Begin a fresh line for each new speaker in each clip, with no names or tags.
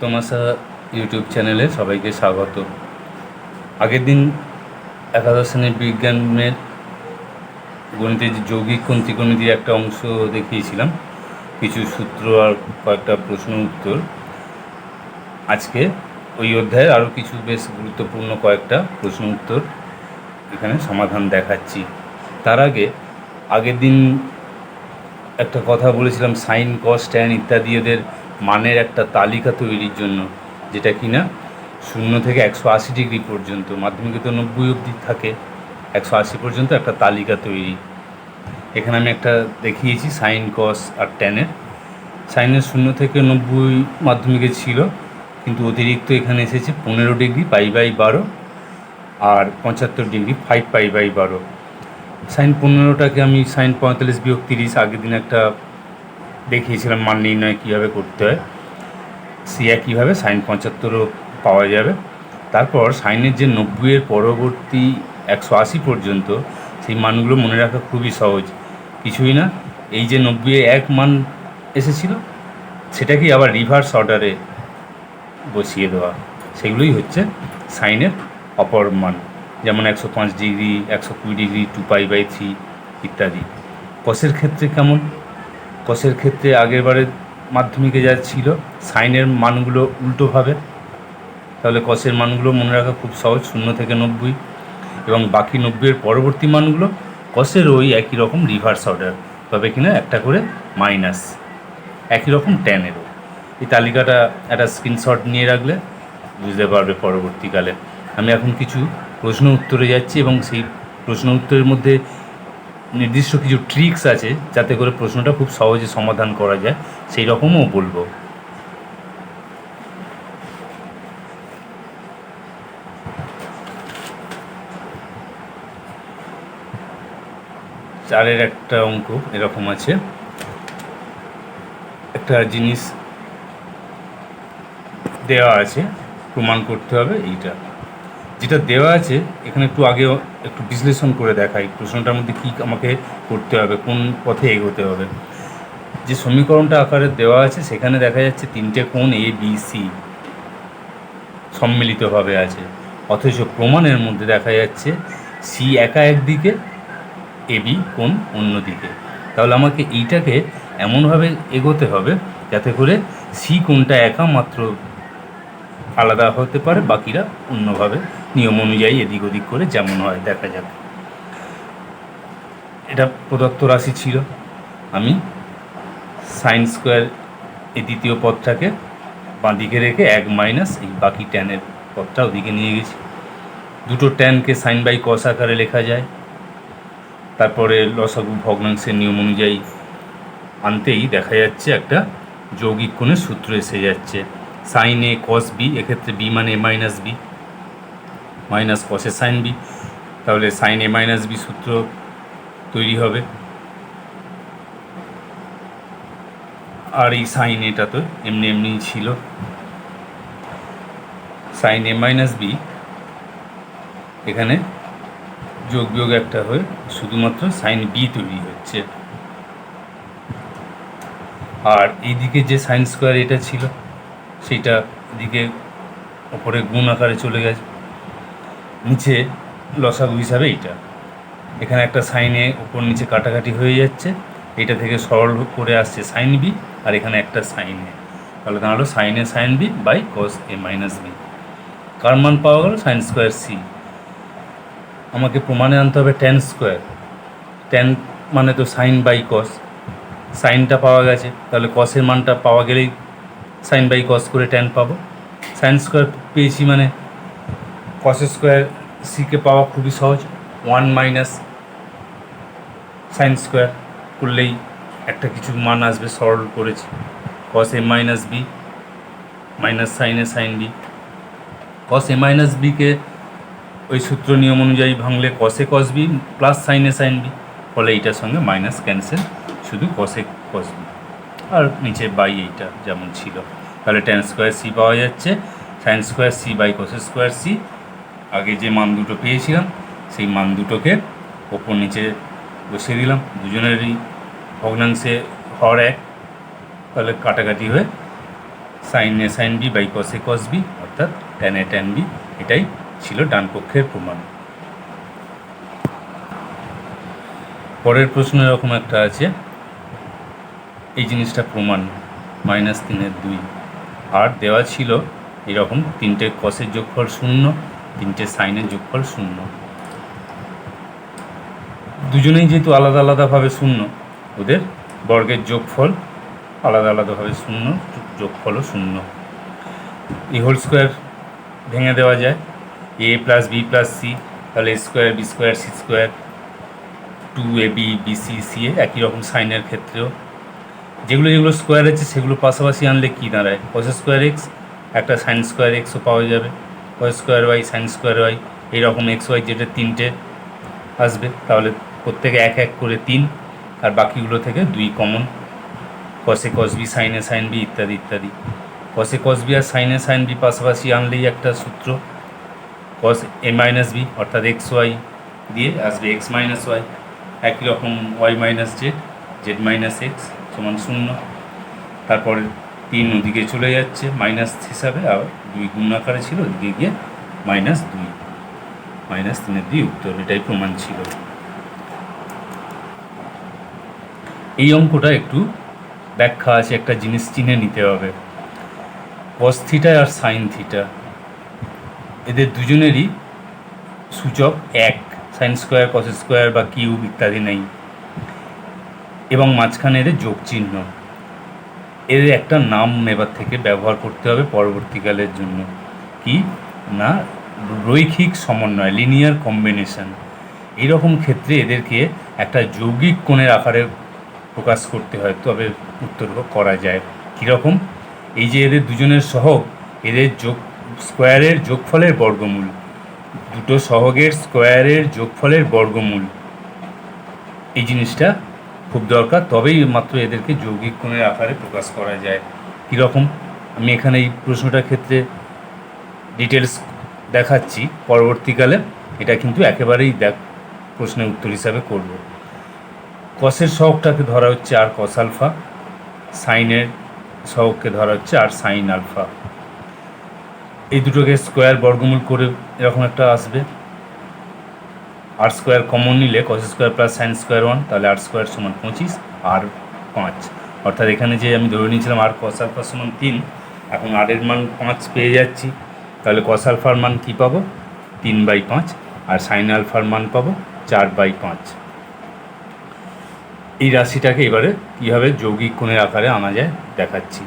তমাশা YouTube চ্যানেলে সবাইকে স্বাগত। আগের দিন একাদশ শ্রেণীর বিজ্ঞানের গণিতের যে যৌগিক কোণ ত্রিকোণমিতির একটা অংশ দেখিয়েছিলাম, কিছু সূত্র আর কয়েকটা প্রশ্ন উত্তর। আজকে ওই অধ্যায়ের আরও কিছু বেশ গুরুত্বপূর্ণ কয়েকটা প্রশ্ন উত্তর এখানে সমাধান দেখাচ্ছি। তার আগে আগের দিন একটা কথা বলেছিলাম, সাইন কস ট্যান ইত্যাদি এদের মানের একটা তালিকা তৈরির জন্য, যেটা কিনা 0 থেকে 180 ডিগ্রি পর্যন্ত, মাধ্যমিকে তো 90 অবধি থাকে, 180 পর্যন্ত একটা তালিকা তৈরি। এখানে আমি একটা দেখিয়েছি সাইন কস আর ট্যানের। সাইনের 0 থেকে 90 মাধ্যমিকে ছিল, কিন্তু অতিরিক্ত এখানে এসেছে 15 ডিগ্রি π/12 আর 75 ডিগ্রি 5π/12। সাইন 15টাকে আমি সাইন 45-30 আগের দিন একটা দেখিয়েছিলাম মান নির্ণয় কীভাবে করতে হয়, সে একইভাবে সাইন 75ও পাওয়া যাবে। তারপর সাইনের যে 90-এর পরবর্তী 180 পর্যন্ত, সেই মানগুলো মনে রাখা খুবই সহজ, কিছুই না। এই যে 90-এ এক মান এসেছিল, সেটাকেই আবার রিভার্স অর্ডারে বসিয়ে দেওয়া, সেগুলোই হচ্ছে সাইনের অপর মান, যেমন 105 ডিগ্রি, 120 ডিগ্রি, 2π/3 ইত্যাদি। কসের ক্ষেত্রে কেমন? কসের ক্ষেত্রে আগেরবারের মাধ্যমিকে যা ছিল, সাইনের মানগুলো উল্টোভাবে, তাহলে কসের মানগুলো মনে রাখা খুব সহজ, 0 থেকে 90, এবং বাকি 90-এর পরবর্তী মানগুলো কসের ওই একই রকম রিভার্স অর্ডার, তবে কিনা একটা করে মাইনাস, একই রকম ট্যানেরও। এই তালিকাটা একটা স্ক্রিনশট নিয়ে রাখলে বুঝতে পারবে পরবর্তীকালে। আমি এখন কিছু প্রশ্ন উত্তরে যাচ্ছি, এবং সেই প্রশ্ন উত্তরের মধ্যে নির্দিষ্ট কিছু ট্রিক্স আছে যাতে করে প্রশ্নটা খুব সহজে সমাধান করা যায়, সেই রকমও বলবো। চারের একটা অঙ্ক এরকম আছে, একটা জিনিস দেওয়া আছে, প্রমাণ করতে হবে। এইটা যেটা দেওয়া আছে, এখানে একটু আগে একটু বিশ্লেষণ করে দেখাই প্রশ্নটার মধ্যে কী আমাকে করতে হবে, কোন পথে এগোতে হবে। যে সমীকরণটা আকারে দেওয়া আছে, সেখানে দেখা যাচ্ছে 3টে কোণ ABC সম্মিলিতভাবে আছে, অথচ প্রমাণের মধ্যে দেখা যাচ্ছে C একা একদিকে, AB কোণ অন্য দিকে। তাহলে আমাকে এইটাকে এমনভাবে এগোতে হবে যাতে করে C কোণটা একা মাত্র আলাদা হতে পারে, বাকিরা অন্যভাবে নিয়ম অনুযায়ী এদিক ওদিক করে যেমন হয় দেখা যাক। এটা প্রদত্ত রাশি ছিল, আমি সাইন স্কোয়ার এই দ্বিতীয় পদটাকে বাঁ দিকে রেখে 1 মাইনাস এই বাকি ট্যানের পদটা ওদিকে নিয়ে গেছি। দুটো ট্যানকে সাইন বাই কস আকারে লেখা যায়। তারপরে লসাগু ভগ্নাংশের নিয়ম অনুযায়ী আনতেই দেখা যাচ্ছে একটা যৌগিক কোণের সূত্র এসে যাচ্ছে, সাইন এ কস বি, এক্ষেত্রে বি মানে A minus B, minus cos A sine B, তাহলে সাইন এ মাইনাস বি সূত্র তৈরি হবে। আর এই সাইন এটা তো এমনি এমনিই ছিল, সাইন এ মাইনাস বি এখানে যোগ বিয়োগ একটা হয়ে শুধুমাত্র সাইন বি তৈরি হচ্ছে। আর এইদিকে যে সাইন স্কোয়ার এটা ছিল, সেইটা এদিকে ওপরে গুণ আকারে চলে গেছে, নিচে লসাগু হিসাবে এইটা। এখানে একটা সাইনে ওপর নিচে কাটাকাটি হয়ে যাচ্ছে, এটা থেকে সরল করে আসছে সাইন বি, আর এখানে একটা সাইনে, তাহলে দাঁড়ালো sine A sine B by cos A minus B. কার মান পাওয়া গেল? Sine square C. আমাকে প্রমাণে আনতে হবে ট্যান স্কোয়ার, ট্যান মানে তো সাইন বাই কস, সাইনটা পাওয়া গেছে, তাহলে কসের মানটা পাওয়া গেলেই সাইন বাই কস করে ট্যান পাবো। সাইন স্কোয়ার পেয়েছি মানে কস স্কোয়ার সিকে পাওয়া খুবই সহজ, 1 মাইনাস সাইন স্কোয়ার করলেই একটা কিছু মান আসবে, সরল করেছি, cos A minus B minus sine A sine B. Cos A minus বিকে ওই সূত্র নিয়ম অনুযায়ী ভাঙলে cos A cos B plus sine A sine B, ফলে এইটার সঙ্গে মাইনাস ক্যান্সেল, শুধু কসে কস বি, আর নিচে বাই এইটা যেমন ছিল। তাহলে ট্যান স্কোয়ার সি পাওয়া যাচ্ছে, sine square C by cos square C. আগে যে মান দুটো পেয়েছিলাম, সেই মান দুটোকে ওপর নিচে বসিয়ে দিলাম, দুজনেরই ভগ্নাংশে হর এক, তাহলে কাটাকাটি হয়ে sine A sine B by cos A cos B অর্থাৎ ট্যান এ ট্যান বি, এটাই ছিল ডান পক্ষের প্রমাণ। পরের প্রশ্ন এরকম একটা আছে, এই জিনিসটা প্রমাণ -3/2 আর দেওয়া ছিল এরকম 3টে কসের যোগফল 0, 3টে সাইনের যোগফল 0। দুজনেই যেহেতু আলাদা আলাদাভাবে 0, ওদের বর্গের যোগফল আলাদা আলাদাভাবে 0, যোগফলও 0। এই হোল স্কোয়ার ভেঙে দেওয়া যায়, a plus B plus C, তাহলে a square B square C square, 2ab bc ca, একই রকম সাইনের ক্ষেত্রেও যেগুলো যেগুলো স্কোয়ার আছে সেগুলো পাশাপাশি আনলে কী দাঁড়ায়, কস স্কোয়ার এক্স, একটা সাইন স্কোয়ার এক্সও পাওয়া যাবে, cos square Y sine square Y, এইরকম এক্স ওয়াই যেটা 3টে আসবে, তাহলে প্রত্যেকে 1 করে 3, আর বাকিগুলো থেকে 2 কমন, cos A cos B sine A sine B ইত্যাদি ইত্যাদি। কসে কস বি আর সাইনে সাইন বি পাশাপাশি আনলেই একটা সূত্র, কস এ মাইনাস বি অর্থাৎ এক্স ওয়াই দিয়ে আসবে এক্স মাইনাস ওয়াই, একই রকম Y minus Z, Z minus X সমান 0। তারপরে 3 ওদিকে চলে যাচ্ছে মাইনাস হিসাবে, আর 2 গুণ আকারে ছিল, ওদিকে গিয়ে -2, -3/2 উত্তর, এটাই প্রমাণ ছিল। এই অঙ্কটা একটু ব্যাখ্যা আছে, একটা জিনিস চিনে নিতে হবে। কস থিটা আর সাইন থিটা, এদের দুজনেরই সূচক 1, সাইন স্কোয়ার কস স্কোয়ার বা কিউব ইত্যাদি নেই, এবং মাঝখানে এদের যোগ চিহ্ন। এর একটা নাম এবার থেকে ব্যবহার করতে হবে পরবর্তীকালের জন্য, কি না রৈখিক সমন্বয়, লিনিয়ার কম্বিনেশন। এইরকম ক্ষেত্রে এদেরকে একটা যৌগিক কোণের আকারে প্রকাশ করতে হয়, তবে উত্তর করা যায়। কীরকম, এই যে এদের দুজনের সহগ, এদের স্কোয়ারের যোগফলের বর্গমূল, দুটো সহগের স্কোয়ারের যোগফলের বর্গমূল, এই জিনিসটা খুব দরকার, তবেই মাত্র এদেরকে যৌগিক কোণের আকারে প্রকাশ করা যায়। কীরকম, আমি এখানে এই প্রশ্নটার ক্ষেত্রে ডিটেলস দেখাচ্ছি, পরবর্তীকালে এটা কিন্তু একেবারেই প্রশ্নের উত্তর হিসাবে করব। কসের সহগটাকে ধরা হচ্ছে আর কস আলফা, সাইনের সহগকে ধরা হচ্ছে আর সাইন আলফা। এই দুটোকে স্কোয়ার বর্গমূল করে এরকম একটা আসবে, আর স্কোয়ার কমন নিলে cos square plus sine square 1, তাহলে আর স্কোয়ার সমান 25 আর 5, অর্থাৎ এখানে যে আমি ধরে নিয়েছিলাম আর কস আলফা সমান 3, এখন আর এর মান 5 পেয়ে যাচ্ছি, তাহলে কস আলফার মান কী পাবো, 3/5, আর সাইন আলফার মান পাবো 4/5। এই রাশিটাকে এবারে কীভাবে যৌগিক কোণের আকারে আনা যায় দেখাচ্ছি।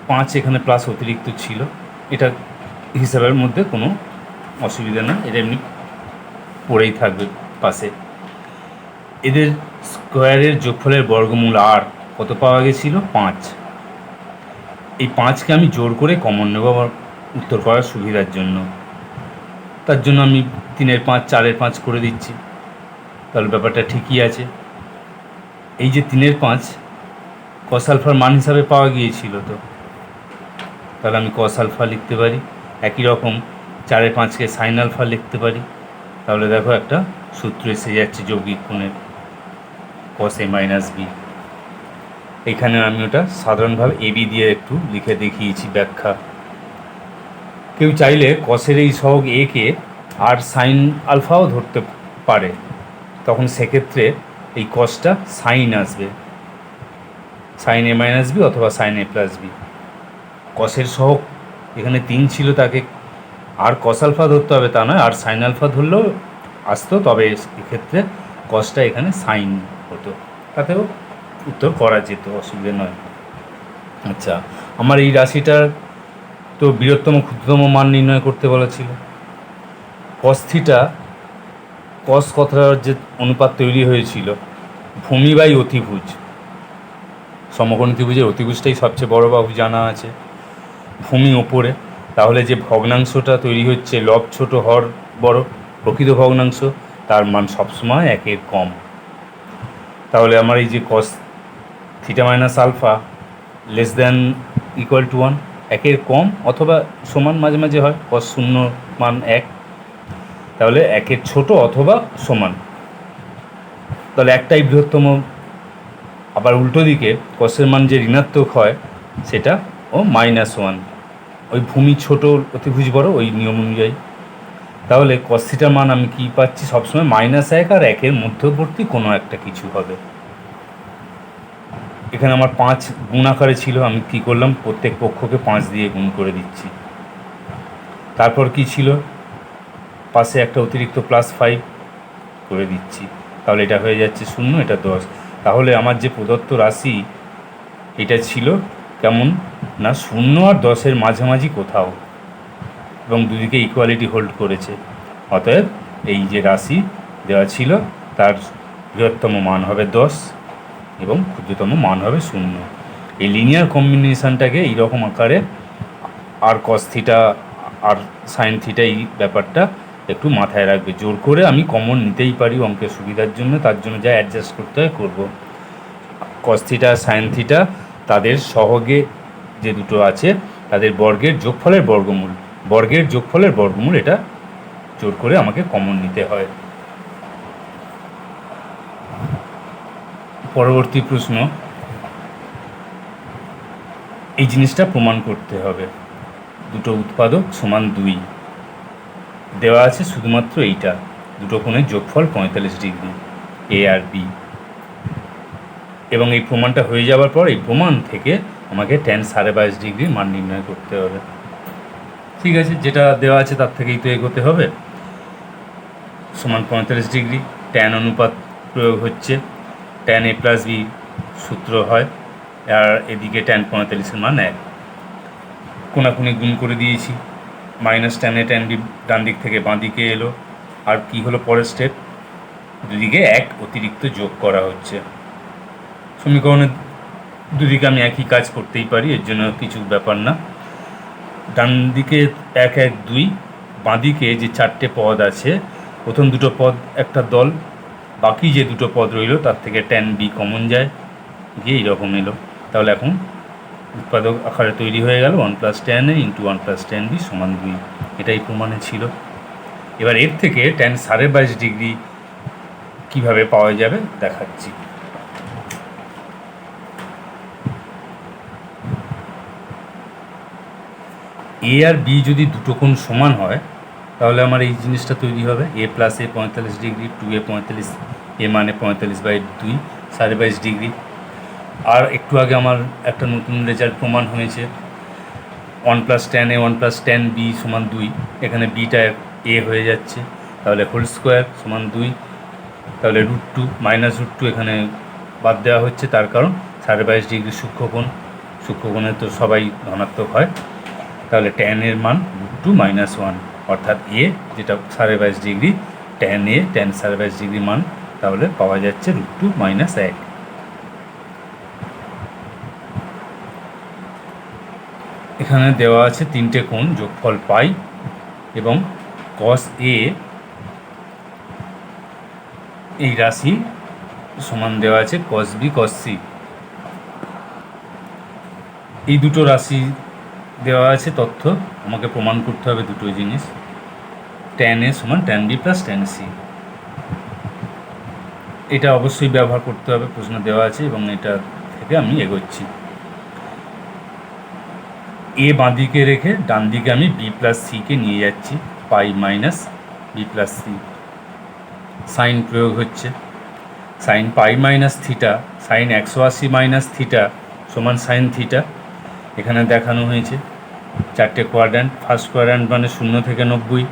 5 এখানে প্লাস অতিরিক্ত ছিল, এটা হিসাবের মধ্যে কোনো অসুবিধা না, এটা এমনি পড়েই থাকবে পাশে। এদের স্কোয়ারের যোগফলের বর্গমূল আর কত পাওয়া গেছিল, 5। এই 5কে আমি জোর করে কমন নেব আমার উত্তর করার সুবিধার জন্য, তার জন্য আমি 3-এর 5 4-এর 5 করে দিচ্ছি, তাহলে ব্যাপারটা ঠিকই আছে। এই যে 3-এর 5 কস আলফার মান হিসাবে পাওয়া গিয়েছিল, তো তাহলে আমি কস আলফা লিখতে পারি, একই রকম 4-এর 5কে সাইন আলফা লিখতে পারি, তাহলে দেখো একটা সূত্র এসে যাচ্ছে যৌগিক কোণের, কস এ মাইনাস বি। এখানে আমি ওটা সাধারণভাবে এবি দিয়ে একটু লিখে দেখিয়েছি ব্যাখ্যা। কেউ চাইলে কসের এই সহগ একে আর সাইন আলফাও ধরতে পারে, তখন সেক্ষেত্রে এই কসটা সাইন আসবে, সাইন এ মাইনাস বি অথবা সাইন এ প্লাস বি। কসের সহগ এখানে 3 ছিল, তাকে আর কস আলফা ধরতে হবে তা নয়, আর সাইন আলফা ধরলেও আসতো, তবে এক্ষেত্রে কসটা এখানে সাইন হতো, তাতেও উত্তর করা যেত, অসুবিধা নয়। আচ্ছা, আমার এই রাশিটার তো বৃহত্তম ক্ষুদ্রতম মান নির্ণয় করতে বলেছিল। কস থিটা, কস কথার যে অনুপাত তৈরি হয়েছিল ভূমি বাই অতিভুজ, সমকোণী ত্রিভুজের অতিভুজটাই সবচেয়ে বড় বাহু জানা আছে, ভূমি ওপরে, তাহলে যে ভগ্নাংশটা তৈরি হচ্ছে লব ছোট হর বড়, প্রকৃত ভগ্নাংশ তার মান সবসময় 1-এর কম। তাহলে আমার এই যে cos theta minus alpha less than equal to 1, 1-এর কম অথবা সমান, মাঝে মাঝে হয় কস 0 মান 1, তাহলে 1-এর ছোট অথবা সমান, তাহলে একটাই বৃহত্তম আবার উল্টো দিকে কসের মান যে ঋণাত্মক হয় সেটা ও -1, ওই ভূমি ছোট অতিভুজ বড় ওই নিয়ম অনুযায়ী। তাহলে কস থিটার মান আমি কী পাচ্ছি সবসময় -1 আর 1-এর মধ্যবর্তী কোনো একটা কিছু হবে। এখানে আমার 5 গুণ আকারে ছিল, আমি কী করলাম প্রত্যেক পক্ষকে 5 দিয়ে গুণ করে দিচ্ছি। তারপর কি ছিল, পাশে একটা অতিরিক্ত +5 করে দিচ্ছি, তাহলে এটা হয়ে যাচ্ছে 0, এটা 10। তাহলে আমার যে প্রদত্ত রাশি এটা ছিল কেমন না 0 আর 10-এর মাঝামাঝি কোথাও, এবং দুদিকে ইকুয়ালিটি হোল্ড করেছে। অতএব এই যে রাশি দেওয়া ছিল তার বৃহত্তম মান হবে 10 এবং ক্ষুদ্রতম মান হবে 0। এই লিনিয়ার কম্বিনেশানটাকে এইরকম আকারে আর কস থিটা আর সাইন থিটা এই ব্যাপারটা একটু মাথায় রাখবে। জোর করে আমি কমন নিতেই পারি অঙ্কের সুবিধার জন্য, তার জন্য যা অ্যাডজাস্ট করতে হয় করবো। কস থিটা সাইন থিটা তাদের সহগে যে দুটো আছে তাদের বর্গের যোগফলের বর্গমূল, এটা জোর করে আমাকে কমন নিতে হয়। পরবর্তী প্রশ্ন, এই জিনিসটা প্রমাণ করতে হবে, দুটো উৎপাদক সমান 2 দেওয়া আছে, শুধুমাত্র এইটা দুটো কোণের যোগফল 45 ডিগ্রি এ আর বি, এবং এই প্রমাণটা হয়ে যাওয়ার পর এই প্রমাণ থেকে আমাকে tan 22.5 ডিগ্রির মান নির্ণয় করতে হবে। ঠিক আছে, যেটা দেওয়া আছে তার থেকেই তো এগোতে হবে। সমান 45 ডিগ্রি, tan অনুপাত প্রয়োগ হচ্ছে, tan a + b সূত্র হয়, আর এদিকে tan 45-এর মান 1, কোনাকুনি গুণ করে দিয়েছি, -tan a tan b ডান দিক থেকে বাঁ দিকে এলো। আর কি হলো পরের স্টেপ, দুদিকে 1 অতিরিক্ত যোগ করা হচ্ছে। সমীকরণের দুদিকে আমি একই কাজ করতেই পারি, এর জন্য কিছু ব্যাপার না। ডান দিকে 1 1 2, বাঁ দিকে যে 4টে পদ আছে, প্রথম দুটো পদ একটা দল, বাকি যে দুটো পদ রইল তার থেকে tan b কমন যায়, গিয়ে এইরকম এলো। তাহলে এখন উৎপাদক আকারে তৈরি হয়ে গেল 1 + tan a × 1 + tan b = 2, এটাই প্রমাণে ছিল। এবার এর থেকে tan 22.5 ডিগ্রি কীভাবে পাওয়া যাবে দেখাচ্ছি। এ আর বি যদি দুটো কোণ সমান হয় তাহলে আমার এই জিনিসটা তৈরি হবে, a + a 45 degree, 2a 45, a মানে 45/2 22.5 ডিগ্রি। আর একটু আগে আমার একটা নতুন রেজাল্ট প্রমাণ হয়েছে, 1 + tan a 1 + tan b = 2, এখানে বিটা a হয়ে যাচ্ছে, তাহলে হোল স্কোয়ার = 2, তাহলে √2 -√2 এখানে বাদ দেওয়া হচ্ছে, তার কারণ 22.5 ডিগ্রি সূক্ষ্মকোণে তো সবাই ধনাত্মক হয়। তাহলে tan এর মান √2 - 1, অর্থাৎ a যেটা 22.5 degree, tan a tan 22.5 degree মান তাহলে পাওয়া যাচ্ছে √2 - 1। এখানে দেওয়া আছে 3টে কোণ, যোগফল পাই, এবং cos a এই রাশি সমান দেওয়া আছে cos b cos c, এই দুটো রাশি দেওয়া আছে তথ্য, আমাকে প্রমাণ করতে হবে দুটো জিনিস, tan a = tan b + tan c। এটা অবশ্যই ব্যবহার করতে হবে, প্রশ্ন দেওয়া আছে এবং এটা থেকে আমি এগোচ্ছি। এ বাঁ দিকে রেখে ডান দিকে আমি b + c কে নিয়ে যাচ্ছি, pi minus b + c, sine প্রয়োগ হচ্ছে, sine pi minus theta, sine 180 - theta সমান সাইন থিটা। এখানে দেখানো হয়েছে 4টে কোয়াড্র্যান্ট, ফার্স্ট কোয়াড্র্যান্ট মানে 0 থেকে 90,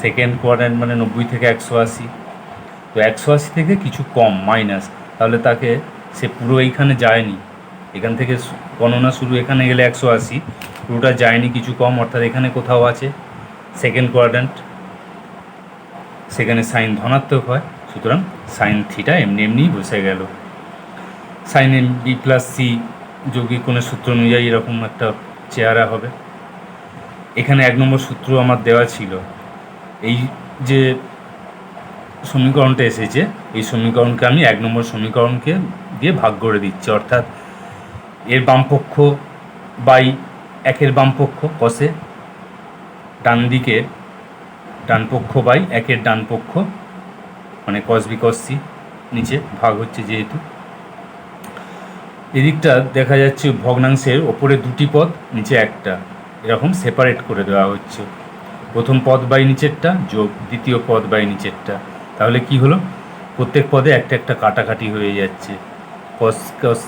সেকেন্ড কোয়াড্র্যান্ট মানে 90 থেকে 180, তো 180 থেকে কিছু কম মাইনাস, তাহলে তাকে সে পুরো এইখানে যায়নি, এখান থেকে গণনা শুরু, এখানে গেলে 180, পুরোটা যায়নি, কিছু কম, অর্থাৎ এখানে কোথাও আছে সেকেন্ড কোয়াড্র্যান্ট, সেখানে সাইন ধনাত্মক হয়, সুতরাং সাইন থিটা এমনিই বসে গেল। সাইন b + c যৌগিক কোণের সূত্র অনুযায়ী এরকম একটা চেহারা হবে। এখানে 1 নম্বর সূত্র আমার দেওয়া ছিল, এই যে সমীকরণটা এসেছে এই সমীকরণকে আমি 1 নম্বর সমীকরণকে দিয়ে ভাগ করে দিচ্ছি, অর্থাৎ এর বামপক্ষ বাই 1-এর বামপক্ষ কষে, ডান দিকে ডানপক্ষ বাই 1-এর ডানপক্ষ মানে cos b cos c, নিচে ভাগ হচ্ছে যেহেতু, এদিকটা দেখা যাচ্ছে ভগ্নাংশের ওপরে দুটি পদ, নিচে একটা, এরকম সেপারেট করে দেওয়া হচ্ছে। প্রথম পদ বাই নিচেরটা যোগ দ্বিতীয় পদ বাই নিচেরটা। তাহলে কি হলো, প্রত্যেক পদে একটা একটা কাটাকাটি হয়ে যাচ্ছে। কস কস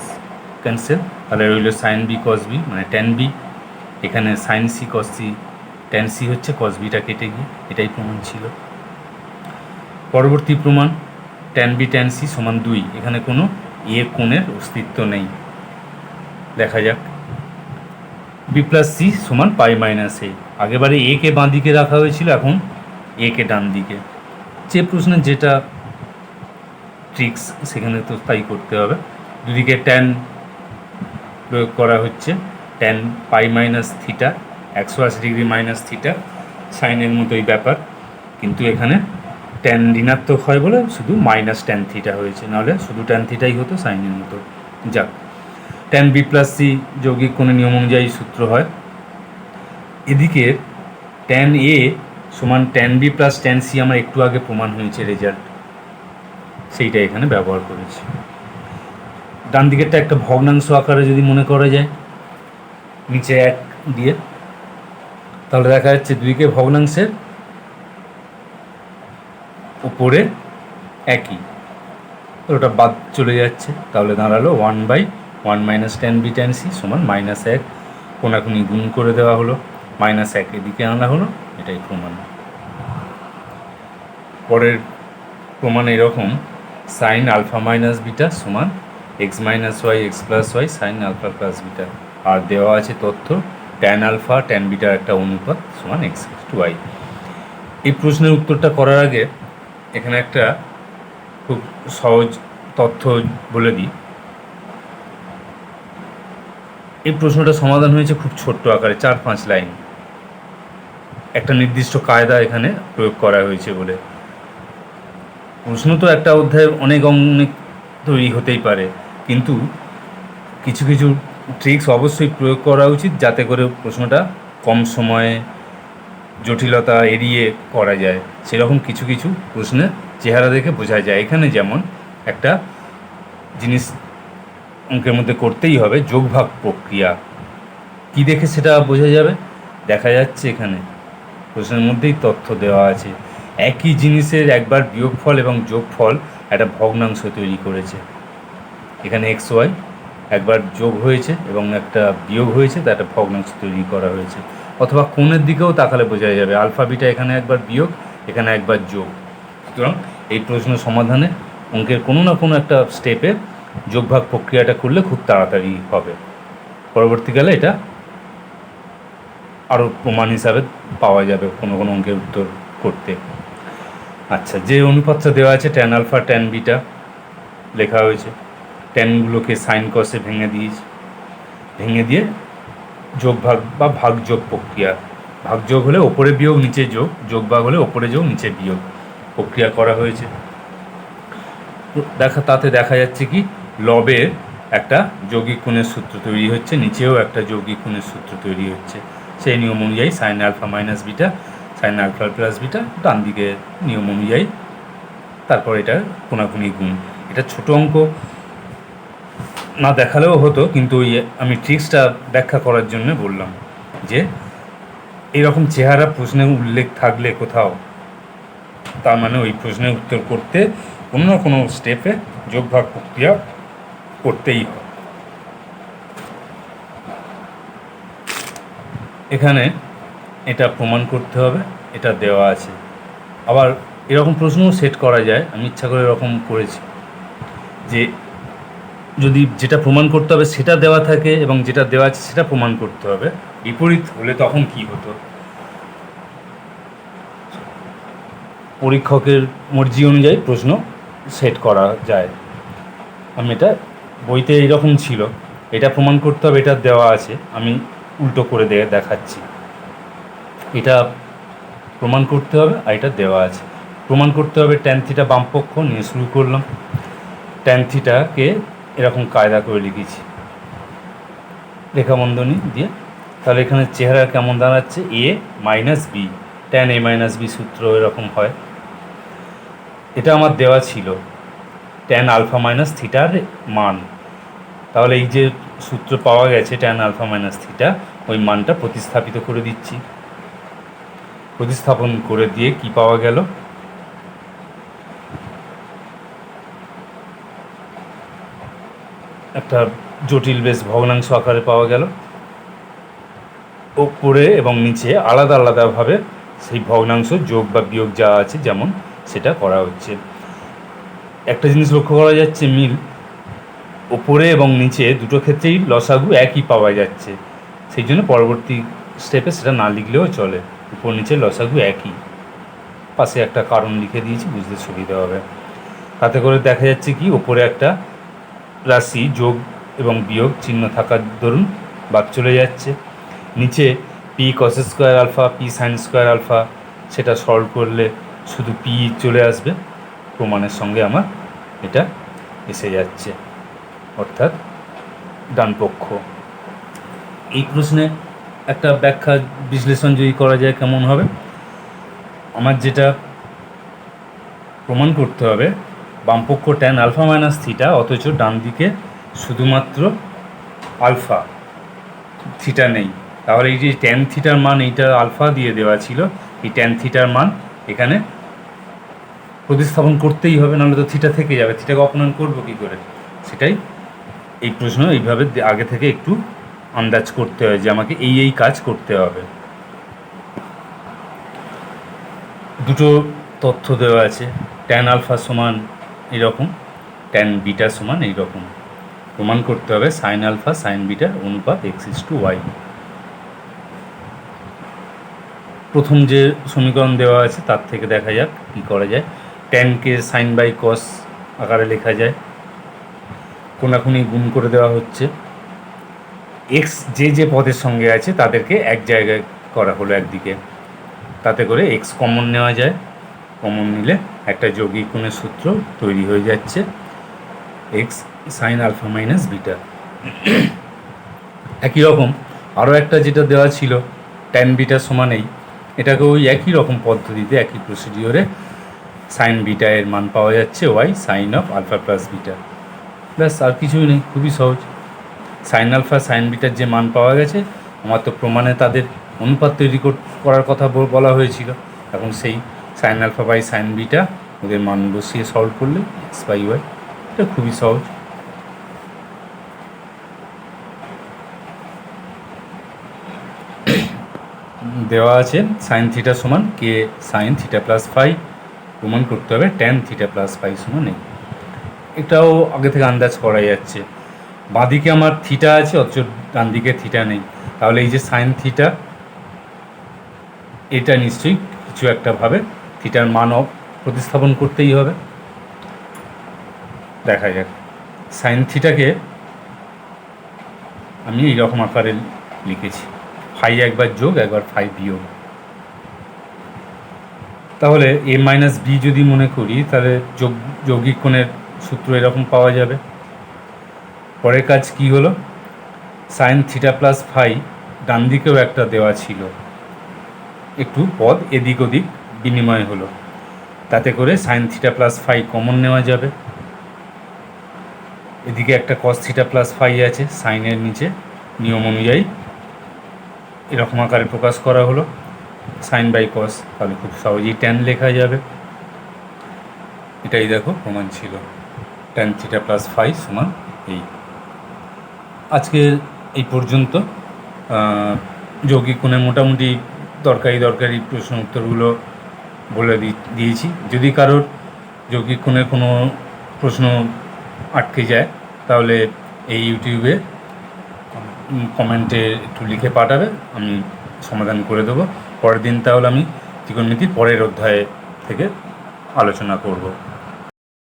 ক্যান্সেল, তাহলে রইল সাইন বি কস বি, মানে ট্যান বি। এখানে sine C cos C, tan C হচ্ছে কস বিটা কেটে গিয়ে। এটাই প্রমাণ ছিল। পরবর্তী প্রমাণ, ট্যান বি ট্যান সি সমান 2। এখানে কোনো এ কোণের অস্তিত্ব নেই। দেখা যাক, বি প্লাস সি সমান পাই মাইনাস এ। আগেবারে এ কে বাঁ দিকে রাখা হয়েছিল, এখন এ কে ডান দিকে। যে প্রশ্নের যেটা ট্রিক্স সেখানে তো তাই করতে হবে। দুদিকে ট্যান প্রয়োগ করা হচ্ছে, tan pi minus theta, 180 degree minus theta, সাইনের মতোই ব্যাপার। কিন্তু এখানে ট্যান ঋণাত্মক হয় বলে শুধু মাইনাস ট্যান থিটা হয়েছে, নাহলে শুধু ট্যান থিটাই হতো সাইনের মতো। যাক, ট্যান বি প্লাস সি যৌগিক কোণের নিয়ম অনুযায়ী সূত্র হয়। এদিকে ট্যান এ সমান tan B plus tan C আমার একটু আগে প্রমাণ হয়েছে রেজাল্ট, সেইটা এখানে ব্যবহার করেছি। ডান দিকেরটা একটা ভগ্নাংশ আকারে যদি মনে করা যায়, নিচে 1 দিয়ে, তাহলে দেখা যাচ্ছে দুইকে ভগ্নাংশের উপরে একই, ওটা বাদ চলে যাচ্ছে। তাহলে দাঁড়ালো 1/1 minus tan B tan C সমান -1। কোনাকুনি গুণ করে দেওয়া হলো, -1 এদিকে আনা হলো। এটাই প্রমাণ। পরের প্রমাণ এরকম, সাইন আলফা মাইনাস বিটা সমান x minus y x plus y sine alpha plus beta. আর দেওয়া আছে তথ্য ট্যান আলফা ট্যান বিটার একটা অনুপাত সমান এক্স টু ওয়াই। এই প্রশ্নের উত্তরটা করার আগে এখানে একটা খুব সহজ তথ্য বলে দিই। এই প্রশ্নটা সমাধান হয়েছে খুব ছোট্ট আকারে, 4-5 লাইন। একটা নির্দিষ্ট কায়দা এখানে প্রয়োগ করা হয়েছে বলে। প্রশ্ন তো একটা অধ্যায়ে অনেক তৈরি হতেই পারে, কিন্তু কিছু কিছু ট্রিক্স অবশ্যই প্রয়োগ করা উচিত, যাতে করে প্রশ্নটা কম সময়ে জটিলতা এড়িয়ে করা যায়। সেরকম কিছু কিছু প্রশ্নের চেহারা দেখে বোঝা যায়। এখানে যেমন একটা জিনিস অঙ্কের মধ্যে করতেই হবে, যোগভাগ প্রক্রিয়া। কি দেখে সেটা বোঝা যাবে? দেখা যাচ্ছে এখানে প্রশ্নের মধ্যেই তথ্য দেওয়া আছে। একই জিনিসের একবার বিয়োগফল এবং যোগফল একটা ভগ্নাংশ তৈরি করেছে। এখানে এক্স ওয়াই একবার যোগ হয়েছে এবং একটা বিয়োগ হয়েছে, তা একটা ভগ্নাংশ তৈরি করা হয়েছে। অথবা কোণের দিকেও তাকালে বোঝা যাবে, আলফা বিটা এখানে একবার বিয়োগ, এখানে একবার যোগ। সুতরাং এই প্রশ্ন সমাধানে অঙ্কের কোনো না কোনো একটা স্টেপে যোগভাগ প্রক্রিয়াটা করলে খুব তাড়াতাড়ি হবে। পরবর্তীকালে এটা আরও প্রমাণ হিসাবে পাওয়া যাবে কোনো কোনো অঙ্কের উত্তর করতে। আচ্ছা, যে অনুপাতটা দেওয়া আছে ট্যান আলফা ট্যান বিটা লেখা হয়েছে, ট্যানগুলোকে সাইন কসে ভেঙে দিয়ে যোগভাগ বা ভাগযোগ প্রক্রিয়া, ভাগযোগ হলে ওপরে বিয়োগ নিচে যোগ, যোগভাগ হলে ওপরে যোগ নিচে বিয়োগ প্রক্রিয়া করা হয়েছে। তাতে দেখা যাচ্ছে কি লবের একটা যৌগিক কোণের সূত্র তৈরি হচ্ছে, নিচেও একটা যৌগিক কোণের সূত্র তৈরি হচ্ছে। সেই নিয়ম অনুযায়ী sine alpha minus beta sine alpha plus beta, ডান দিকে নিয়ম অনুযায়ী তারপর এটা কোনাকুনি গুণ। এটা ছোট অঙ্ক না দেখালেও হতো, কিন্তু আমি ট্রিক্সটা ব্যাখ্যা করার জন্য বললাম যে এরকম চেহারা প্রশ্নে উল্লেখ থাকলে কোথাও, তার মানে ওই প্রশ্নের উত্তর করতে কোনো না কোনো স্টেপে যোগভাগ প্রক্রিয়া করতেই হয়। এখানে এটা প্রমাণ করতে হবে, এটা দেওয়া আছে। আবার এরকম প্রশ্নও সেট করা যায়, আমি ইচ্ছা করে এরকম করেছি যে যদি যেটা প্রমাণ করতে হবে সেটা দেওয়া থাকে এবং যেটা দেওয়া আছে সেটা প্রমাণ করতে হবে, বিপরীত হলে তখন কি হতো। পরীক্ষকের মর্জি অনুযায়ী প্রশ্ন সেট করা যায়। আমি এটা বইতে এইরকম ছিল, এটা প্রমাণ করতে হবে, এটা দেওয়া আছে, আমি উল্টো করে দেখাচ্ছি। এটা প্রমাণ করতে হবে আর এটা দেওয়া আছে। প্রমাণ করতে হবে ট্যান থিটা বামপক্ষ নিয়ে শুরু করলাম। ট্যান থিটাকে এরকম কায়দা করে লিখেছি রেখাবন্ধনী দিয়ে। তাহলে এখানে চেহারা কেমন দাঁড়াচ্ছে, A minus B, tan A minus B সূত্র এরকম হয়। এটা আমার দেওয়া ছিল ট্যান আলফা মাইনাস থিটার মান, তাহলে এই যে সূত্র পাওয়া গেছে ট্যান আলফা মাইনাস থিটা, ওই মানটা প্রতিস্থাপিত করে দিচ্ছি। প্রতিস্থাপন করে দিয়ে কি পাওয়া গেল, একটা জটিল বেশ ভগ্নাংশ আকারে পাওয়া গেল। ওপরে এবং নিচে আলাদা আলাদাভাবে সেই ভগ্নাংশ যোগ বা বিয়োগ যা আছে যেমন সেটা করা হচ্ছে। একটা জিনিস লক্ষ্য করা যাচ্ছে, মিল ওপরে এবং নিচে দুটো ক্ষেত্রেই লসাগু একই পাওয়া যাচ্ছে। সেই জন্য পরবর্তী স্টেপে সেটা না লিখলেও চলে, উপর নিচে লসাগু একই। পাশে একটা কারণ লিখে দিয়েছি, বুঝতে সুবিধা হবে। তাতে করে দেখা যাচ্ছে কি, ওপরে একটা রাশি যোগ এবং বিয়োগ চিহ্ন থাকার দরুন বাদ চলে যাচ্ছে। নিচে P cos square alpha, P sine square alpha, সেটা সলভ করলে শুধু পি চলে আসবে, প্রমাণের সঙ্গে আমার এটা এসে যাচ্ছে, অর্থাৎ ডান পক্ষ। এই প্রশ্নে একটা ব্যাখ্যা বিশ্লেষণ যদি করা যায় কেমন হবে, আমার যেটা প্রমাণ করতে হবে বামপক্ষ ট্যান আলফা মাইনাস থিটা, অথচ ডান দিকে শুধুমাত্র আলফা, থিটা নেই। তাহলে এই যে ট্যান থিটার মান, এইটা আলফা দিয়ে দেওয়া ছিল, এই ট্যান থিটার মান এখানে প্রতিস্থাপন করতেই হবে, নাহলে তো থিটা থেকে যাবে। থিটাকে অপনয়ন করবো কী করে, সেটাই এই প্রশ্ন এইভাবে আগে থেকে একটু আন্দাজ করতে হয় যে আমাকে এই কাজ করতে হবে। দুটো তথ্য দেওয়া আছে, ট্যান আলফা সমান এরকম, ট্যান বিটা সমান এইরকম। প্রমাণ করতে হবে সাইন আলফা সাইন বিটা অনুপাত x:y। প্রথম যে সমীকরণ দেওয়া আছে তার থেকে দেখা যাক কী করা যায়। ট্যানকে সাইন বাই কস আকারে লেখা যায়, কোনাকুনি গুণ করে দেওয়া হচ্ছে। এক্স যে পদের সঙ্গে আছে তাদেরকে এক জায়গায় করা হলো একদিকে, তাতে করে এক্স কমন নেওয়া যায়। কমন নিলে একটা যৌগিক কোণের সূত্র তৈরি হয়ে যাচ্ছে, X sine alpha minus beta. একই রকম আরও একটা যেটা দেওয়া ছিল ট্যান বিটা সমান এই, এটাকে ওই একই রকম পদ্ধতিতে একই প্রসিডিওরে সাইন বিটা এর মান পাওয়া যাচ্ছে Y sine of alpha plus beta. ব্যাস, আর কিছুই নেই, খুবই সহজ। সাইন আলফা সাইন বিটার যে মান পাওয়া গেছে, আমার তো প্রমাণে তাদের অনুপাত তৈরি করার কথা বলা হয়েছিল। এখন সেই sine alpha by sine beta ওদের মান বসিয়ে সলভ করলে এক্স বাই ওয়াই, এটা খুবই সহজ। দেওয়া আছে সাইন থিটা সমান কে সাইন থিটা প্লাস ফাই, প্রমাণ করতে হবে ট্যান থিটা প্লাস ফাই সমান এই। এটাও আগে থেকে আন্দাজ করা যাচ্ছে। বাঁদিকে আমার থিটা আছে, অথচ ডান দিকে থিটা নেই, তাহলে এই যে সাইন থিটা, এটা নিশ্চয়ই কিছু একটা ভাবে থিটার মান প্রতিস্থাপন করতেই হবে। দেখা যাক, সাইন থিটাকে আমি এইরকম আকারে লিখেছি, ফাই একবার যোগ একবার ফাই বিয়োগ। তাহলে এ মাইনাস বি যদি মনে করি, তাহলে যৌগিক কোণের সূত্র এরকম পাওয়া যাবে। পরের কাজ কি হলো, সাইন থিটা প্লাস ফাই ডান দিকেও একটা দেওয়া ছিল, একটু পদ এদিক ওদিক বিনিময় হলো, তাতে করে sine theta plus phi common নেওয়া যাবে। এদিকে একটা কস থিটা প্লাস ফাই আছে, সাইনের নিচে নিয়ম অনুযায়ী এরকম আকারে প্রকাশ করা হলো সাইন বাই কস, তাহলে খুব সহজেই ট্যান লেখা যাবে। এটাই দেখো প্রমাণ ছিল, ট্যান থিটা প্লাস ফাই সমান এই। আজকে এই পর্যন্ত। যৌগিক কোণে মোটামুটি দরকারি প্রশ্ন উত্তরগুলো বলে দিয়েছি। যদি কারোর যৌগিক কোণের কোনো প্রশ্ন আটকে যায়, তাহলে এই ইউটিউবে কমেন্টে একটু লিখে পাঠাবে, আমি সমাধান করে দেবো। পরের দিন তাহলে আমি ত্রিকোণমিতির পরের অধ্যায় থেকে আলোচনা করব।